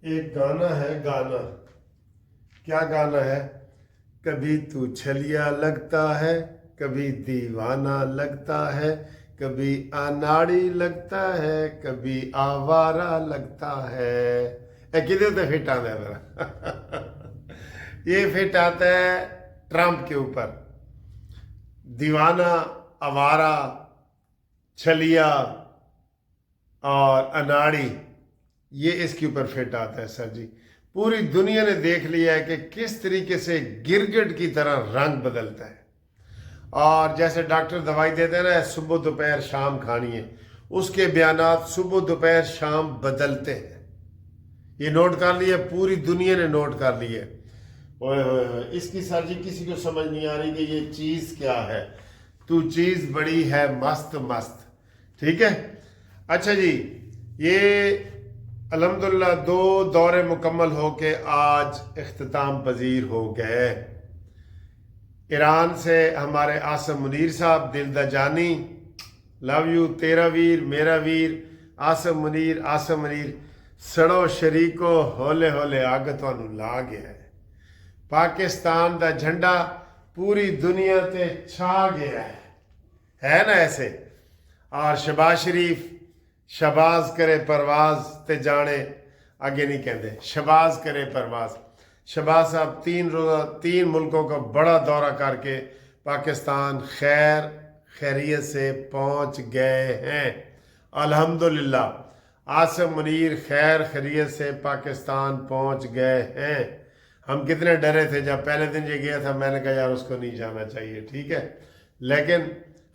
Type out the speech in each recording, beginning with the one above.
ایک گانا ہے گانا، کیا گانا ہے؟ کبھی تو چھلیا لگتا ہے، کبھی دیوانہ لگتا ہے، کبھی اناڑی لگتا ہے، کبھی آوارہ لگتا ہے۔ کدھر تو فٹ آتا ہے ذرا یہ فٹ آتا ہے ٹرمپ کے اوپر۔ دیوانہ، آوارہ، چھلیا اور اناڑی، یہ اس کے اوپر فٹ آتا ہے سر جی۔ پوری دنیا نے دیکھ لیا ہے کہ کس طریقے سے گرگٹ کی طرح رنگ بدلتا ہے، اور جیسے ڈاکٹر دوائی دیتے ہیں نا صبح دوپہر شام کھانی ہے، اس کے بیانات صبح دوپہر شام بدلتے ہیں۔ یہ نوٹ کر لیا، پوری دنیا نے نوٹ کر لیا۔ اوئے ہوئے ہوئے، اس کی سر جی کسی کو سمجھ نہیں آ رہی کہ یہ چیز کیا ہے۔ تو چیز بڑی ہے مست مست، ٹھیک ہے۔ اچھا جی، یہ الحمدللہ 2 دورے مکمل ہو کے آج اختتام پذیر ہو گئے۔ ایران سے ہمارے عاصم منیر صاحب، دل دا جانی، لو یو، تیرا ویر میرا ویر عاصم منیر سڑو شریکو ہولے ہولے اگ تانوں لا گیا ہے۔ پاکستان دا جھنڈا پوری دنیا تے چھا گیا ہے نا ایسے۔ اور شہباز شریف شہباز کرے پرواز تے جانے، آگے نہیں کہتے، شہباز کرے پرواز۔ شہباز صاحب 3 روزہ 3 ملکوں کا بڑا دورہ کر کے پاکستان خیریت سے پہنچ گئے ہیں الحمدللہ۔ عاصم منیر خیریت سے پاکستان پہنچ گئے ہیں۔ ہم کتنے ڈرے تھے جب پہلے دن یہ گیا تھا، میں نے کہا یار اس کو نہیں جانا چاہیے، ٹھیک ہے، لیکن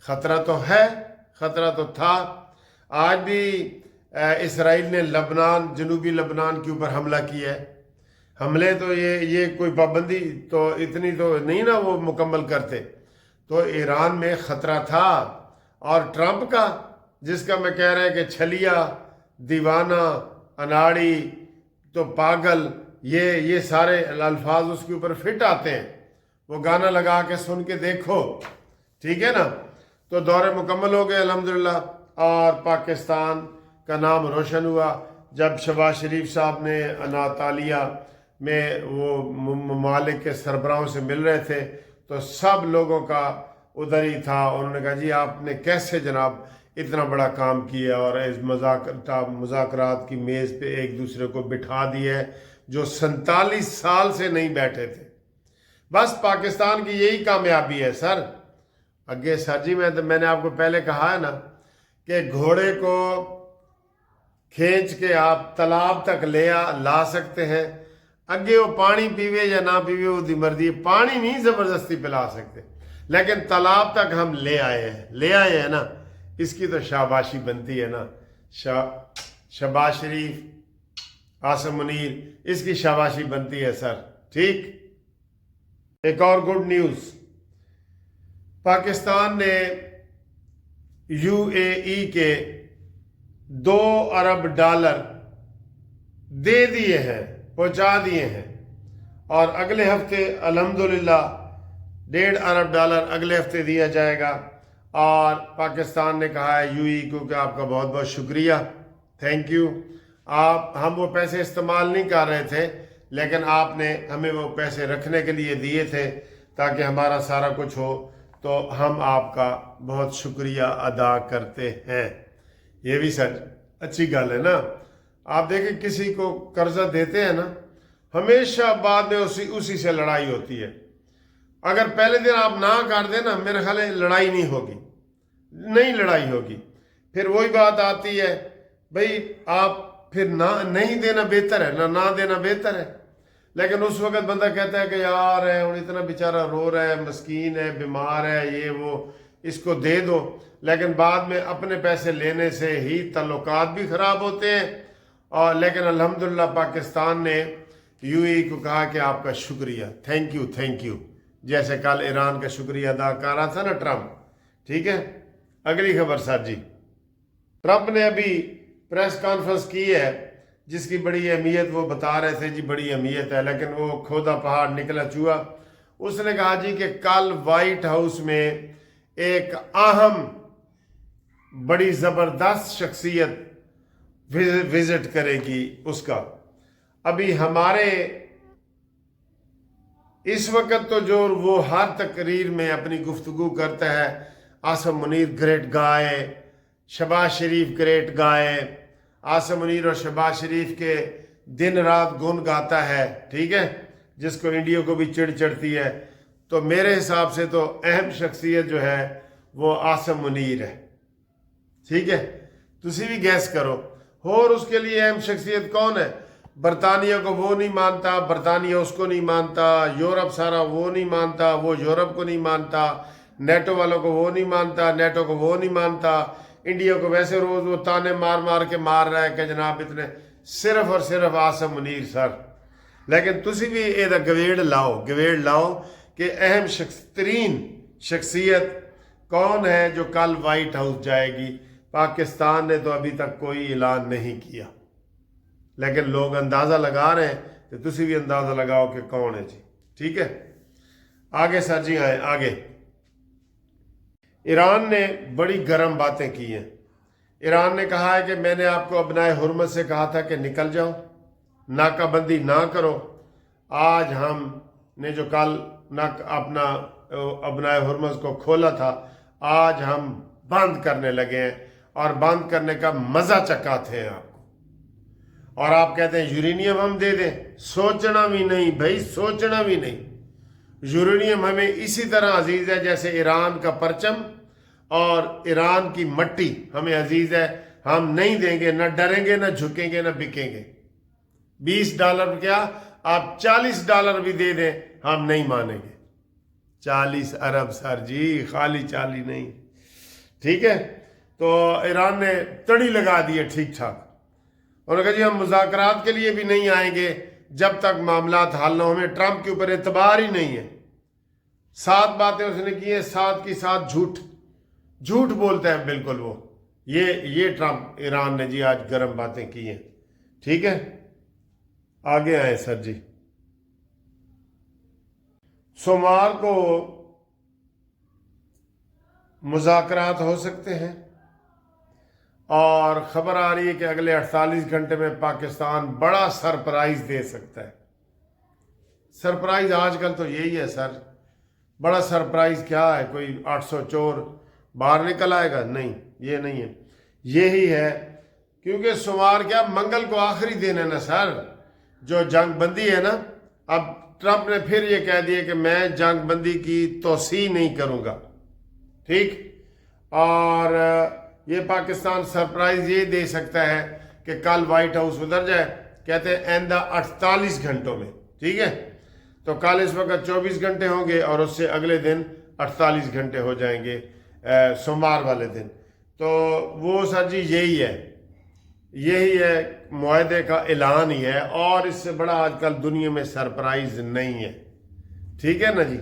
خطرہ تو ہے، خطرہ تو تھا۔ آج بھی اسرائیل نے جنوبی لبنان کے اوپر حملہ کیا ہے۔ حملے تو یہ کوئی پابندی تو اتنی تو نہیں نا وہ مکمل کرتے، تو ایران میں خطرہ تھا۔ اور ٹرمپ کا، جس کا میں کہہ رہا ہے کہ چھلیا، دیوانہ، اناڑی تو پاگل، یہ سارے الفاظ اس کے اوپر فٹ آتے ہیں۔ وہ گانا لگا کے سن کے دیکھو، ٹھیک ہے نا۔ تو دورے مکمل ہو گئے الحمدللہ، اور پاکستان کا نام روشن ہوا۔ جب شہباز شریف صاحب نے اناطالیہ میں وہ ممالک کے سربراہوں سے مل رہے تھے، تو سب لوگوں کا ادھر ہی تھا۔ انہوں نے کہا جی آپ نے کیسے جناب اتنا بڑا کام کیا، اور اس مذاکرات کی میز پہ ایک دوسرے کو بٹھا دیا ہے جو 47 سال سے نہیں بیٹھے تھے۔ بس پاکستان کی یہی کامیابی ہے سر۔ اگے سر جی میں نے آپ کو پہلے کہا ہے نا کہ گھوڑے کو کھینچ کے آپ تالاب تک لا سکتے ہیں، اگے وہ پانی پیوے یا نہ پیوے وہ دی مرضی، پانی نہیں زبردستی پلا سکتے، لیکن تالاب تک ہم لے آئے ہیں نا، اس کی تو شاباشی بنتی ہے نا۔ شہباز شریف، عاصم منیر، اس کی شاباشی بنتی ہے سر، ٹھیک۔ ایک اور گڈ نیوز، پاکستان نے UAE کے $2 ارب دے دیے ہیں، پہنچا دیے ہیں، اور اگلے ہفتے الحمدللہ $1.5 ارب اگلے ہفتے دیا جائے گا۔ اور پاکستان نے کہا ہے UAE کو کہ آپ کا بہت بہت شکریہ، تھینک یو۔ ہم وہ پیسے استعمال نہیں کر رہے تھے، لیکن آپ نے ہمیں وہ پیسے رکھنے کے لیے دیے تھے تاکہ ہمارا سارا کچھ ہو، تو ہم آپ کا بہت شکریہ ادا کرتے ہیں۔ یہ بھی سچ اچھی گل ہے نا۔ آپ دیکھیں کسی کو قرضہ دیتے ہیں نا، ہمیشہ بعد میں اسی سے لڑائی ہوتی ہے۔ اگر پہلے دن آپ نہ کر دیں نا، میرے خیال ہے لڑائی نہیں ہوگی۔ پھر وہی بات آتی ہے، بھئی آپ پھر نہیں دینا بہتر ہے، نہ دینا بہتر ہے۔ لیکن اس وقت بندہ کہتا ہے کہ یار ہے اتنا بیچارہ رو رہا ہے، مسکین ہے، بیمار ہے، یہ وہ، اس کو دے دو۔ لیکن بعد میں اپنے پیسے لینے سے ہی تعلقات بھی خراب ہوتے ہیں۔ لیکن الحمدللہ پاکستان نے UAE کو کہا کہ آپ کا شکریہ، تھینک یو، جیسے کل ایران کا شکریہ ادا کر رہا تھا نا ٹرمپ، ٹھیک ہے۔ اگلی خبر سر جی، ٹرمپ نے ابھی پریس کانفرنس کی ہے، جس کی بڑی اہمیت وہ بتا رہے تھے، جی بڑی اہمیت ہے، لیکن وہ کھودا پہاڑ نکلا چوہا۔ اس نے کہا جی کہ کل وائٹ ہاؤس میں ایک اہم بڑی زبردست شخصیت وزٹ کرے گی اس کا۔ अभी हमारे इस वक्त तो जो वो हर तकरीर में अपनी गुफ्तगू करता है, आसम मुनीर ग्रेट गाय, शहबाज शरीफ ग्रेट गाय, आसम मुनीर और शहबाज शरीफ के दिन रात गुन गाता है, ठीक है, जिसको इंडिया को भी चिढ़ चढ़ती है। तो मेरे हिसाब से तो अहम शख्सियत जो है वो आसम मुनीर है, ठीक है। तुसी भी गैस करो। और उसके लिए अहम शख्सियत कौन है? बरतानिया को वो नहीं मानता, बरतानिया उसको नहीं मानता, यूरोप सारा वो नहीं मानता, वो यूरोप को नहीं मानता, नेटो वालों को वो नहीं मानता, नेटो को वो नहीं मानता, इंडिया को वैसे रोज वो ताने मार मार के मार रहा है कि जनाब इतने, सिर्फ और सिर्फ आसम मुनीर सर। लेकिन तुसी भी एदा गवेड़ लाओ कि अहम तरीन शख्सियत कौन है जो कल वाइट हाउस जाएगी। पाकिस्तान ने तो अभी तक कोई ऐलान नहीं किया, लेकिन लोग अंदाज़ा लगा रहे हैं, तो तुसी भी अंदाज़ा लगाओ कि कौन है जी, ठीक है। आगे सर जी आए आगे। ईरान ने बड़ी गर्म बातें की हैं। ईरान ने कहा है कि मैंने आपको अपनाए हुर्मत से कहा था कि निकल जाओ, नाकाबंदी ना करो। आज हमने जो कल अपना अपनाए हुर्मत को खोला था, आज हम बंद करने लगे हैं और बंद करने का मज़ा चखाते हैं आपको। और आप कहते हैं यूरेनियम हम दे दें, सोचना भी नहीं भाई, सोचना भी नहीं। यूरेनियम हमें इसी तरह अजीज़ है जैसे ईरान का परचम और ईरान की मट्टी हमें अजीज़ है। हम नहीं देंगे, न डरेंगे, न झुकेंगे, न बिकेंगे। $20 क्या, आप $40 भी दे दें, हम नहीं मानेंगे। 40 अरब सर जी, खाली 40 नहीं, ठीक है। तो ईरान ने तड़ी लगा दी है ठीक ठाक। उन्होंने कहा जी हम मुज़ाकरात के लिए भी नहीं आएंगे जब तक मामलात हल न हो। हमें ट्रंप के ऊपर एतबार ही नहीं है। 7 बातें उसने की हैं, 7 की 7 झूठ बोलता है बिल्कुल वो। ये ट्रंप ईरान ने जी आज गर्म बातें की हैं, ठीक है। आगे आए सर जी। सोमवार को मुज़ाकरात हो सकते हैं और ख़बर आ रही है कि अगले 48 घंटे में पाकिस्तान बड़ा सरप्राइज दे सकता है। सरप्राइज आजकल तो यही है सर। बड़ा सरप्राइज क्या है? कोई 800 चोर बाहर निकल आएगा? नहीं, ये नहीं है, यही है। क्योंकि सोमवार क्या, मंगल को आखिरी दिन है ना सर, जो जंग बंदी है ना। अब ट्रंप ने फिर ये कह दिया कि मैं जंग बंदी की तोसी नहीं करूँगा, ठीक। और ये पाकिस्तान सरप्राइज ये दे सकता है कि कल वाइट हाउस उधर जाए, कहते हैं आइंदा 48 घंटों में, ठीक है। तो कल इस वक्त 24 घंटे होंगे और उससे अगले दिन 48 घंटे हो जाएंगे सोमवार वाले दिन। तो वो सर जी यही है मुआहदे का ऐलान ही है, और इससे बड़ा आजकल दुनिया में सरप्राइज नहीं है, ठीक है ना जी।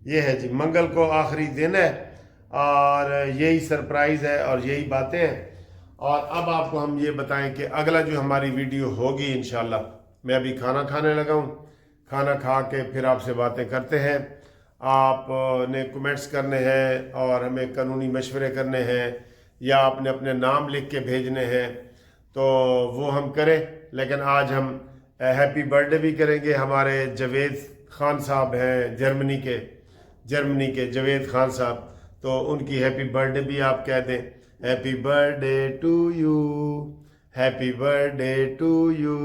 ये है जी, मंगल को आखिरी दिन है और यही सरप्राइज है और यही बातें हैं। और अब आपको हम ये बताएं कि अगला जो हमारी वीडियो होगी इंशाल्लाह, मैं अभी खाना खाने लगा हूँ, खाना खा के फिर आपसे बातें करते हैं। आपने कमेंट्स करने हैं और हमें कानूनी मशवरे करने हैं या आपने अपने नाम लिख के भेजने हैं तो वो हम करें। लेकिन आज हम हैप्पी बर्थडे भी करेंगे। हमारे जवेद खान साहब हैं जर्मनी के जवेद खान साहब, तो उनकी हैप्पी बर्थडे भी आप कह दें, happy birthday to you, happy birthday to you,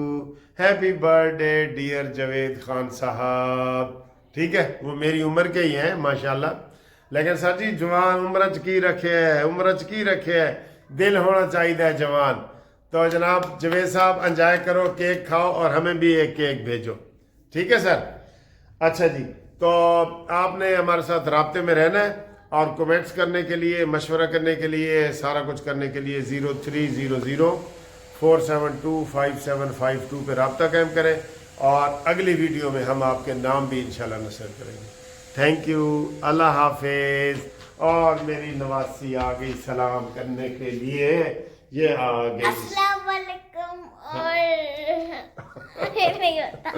happy birthday dear Javed Khan साहब, ठीक है। वो मेरी उम्र के ही हैं माशाल्लाह, लेकिन सर जी जवान उम्र च की रखे है, दिल होना चाहिए जवान। तो जनाब जवेद साहब एंजॉय करो, केक खाओ और हमें भी एक केक भेजो, ठीक है सर। अच्छा जी, तो आपने हमारे साथ राब्ते में रहना है और कमेंट्स करने के लिए, मशवरा करने के लिए, सारा कुछ करने के लिए 030047257552 पे रब्ता कायम करें और अगली वीडियो में हम आपके नाम भी इंशाल्लाह नशर करेंगे। थैंक यू, अल्लाह हाफिज। और मेरी नवासी आ गई सलाम करने के लिए, ये आ गई। अस्सलाम वालेकुम। और नहीं होता